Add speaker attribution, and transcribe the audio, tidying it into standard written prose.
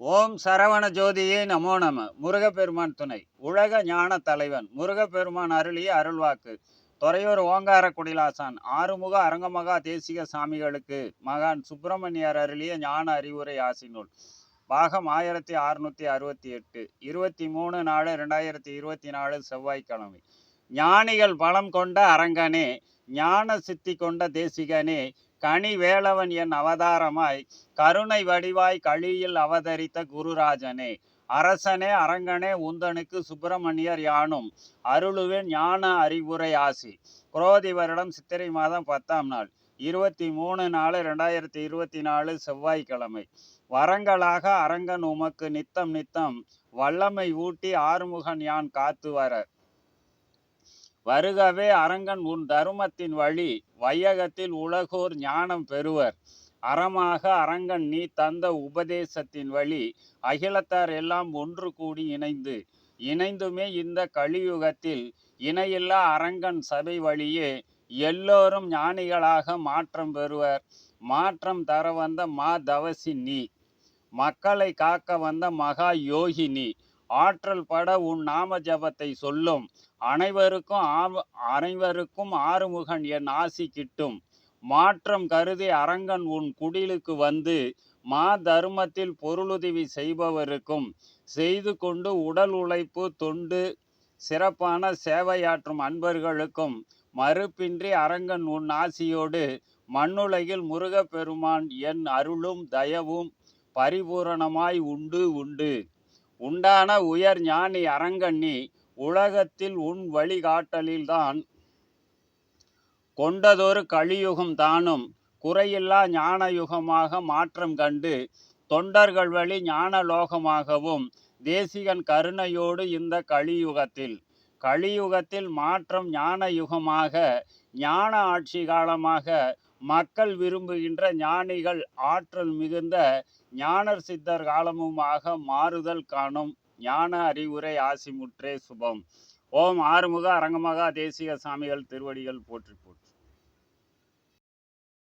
Speaker 1: ஓம் சரவண ஜோதியே நமோ நம. முருகப்பெருமான் துணை. உலக ஞான தலைவன் முருகப்பெருமான் அருளிய அருள்வாக்கு. துறையூர் ஓங்கார குடிலாசான் ஆறுமுக அரங்கமகா தேசிக சாமிகளுக்கு மகான் சுப்பிரமணியர் அருளிய ஞான அறிவுரை ஆசினூல். பாகம் 1668. 23/4/2024 செவ்வாய்க்கிழமை. ஞானிகள் பலம் கொண்ட அரங்கனே, ஞான சித்தி கொண்ட தேசிகனே, கனி வேலவன் என் அவதாரமாய் கருணை வடிவாய் கலியில் அவதரித்த குருராஜனே, அரசனே அரங்கனே, உந்தனுக்கு சுப்பிரமணியர் யானும் அருளுவேன் ஞான அறிவுரை ஆசி. குரோதி வருடம் சித்திரை மாதம் 10ஆம் நாள், 23/4/2024 செவ்வாய்க்கிழமை. வரங்களாக அரங்கன் உமக்கு நித்தம் நித்தம் வல்லமை ஊட்டி ஆறுமுகன் யான் காத்து வர வருகவே அரங்கன் உன் தருமத்தின் வழி வையகத்தில் உலகோர் ஞானம் பெறுவர். அறமாக அரங்கன் நீ தந்த உபதேசத்தின் வழி அகிலத்தார் எல்லாம் ஒன்று கூடி இணைந்துமே இந்த கலியுகத்தில் இணையில்லா அரங்கன் சபை வழியே எல்லோரும் ஞானிகளாக மாற்றம் பெறுவர். மாற்றம் தர வந்த மா தவசி நீ, மக்களை காக்க வந்த மகா யோகி நீ, ஆற்றல் பட உன் நாம ஜபத்தை சொல்லும் அனைவருக்கும் ஆறுமுகன் என் ஆசி கிட்டும். மாற்றம் கருதி அரங்கன் உன் குடிலுக்கு வந்து மா தர்மத்தில் பொருளுதவி செய்பவருக்கும் செய்து கொண்டு உடல் உழைப்பு தொண்டு சிறப்பான சேவையாற்றும் அன்பர்களுக்கும் மறுப்பின்றி அரங்கன் உன் ஆசியோடு மண்ணுலகில் முருகப்பெருமான் என் அருளும் தயவும் பரிபூரணமாய் உண்டு உண்டான உயர் ஞானி அரங்கன் நீ, உலகத்தில் உன் வழிகாட்டலில்தான் கொண்டதொரு கலியுகம் தானும் குறையில்லா ஞான யுகமாக மாற்றம் கண்டு தொண்டர்கள் வழி ஞான லோகமாகவும் தேசிகன் கருணையோடு இந்த கலியுகத்தில் மாற்றம் ஞான யுகமாக ஞான ஆட்சி காலமாக மக்கள் விரும்புகின்ற ஞானிகள் ஆற்றல் மிகுந்த ஞானர் சித்தர் காலமுமாக மாறுதல் காணும் ஞான அறிவுரை ஆசி முற்றே சுபம். ஓம் ஆறுமுக அரங்கமகா தேசிக சாமிகள் திருவடிகள் போற்றி போற்றி.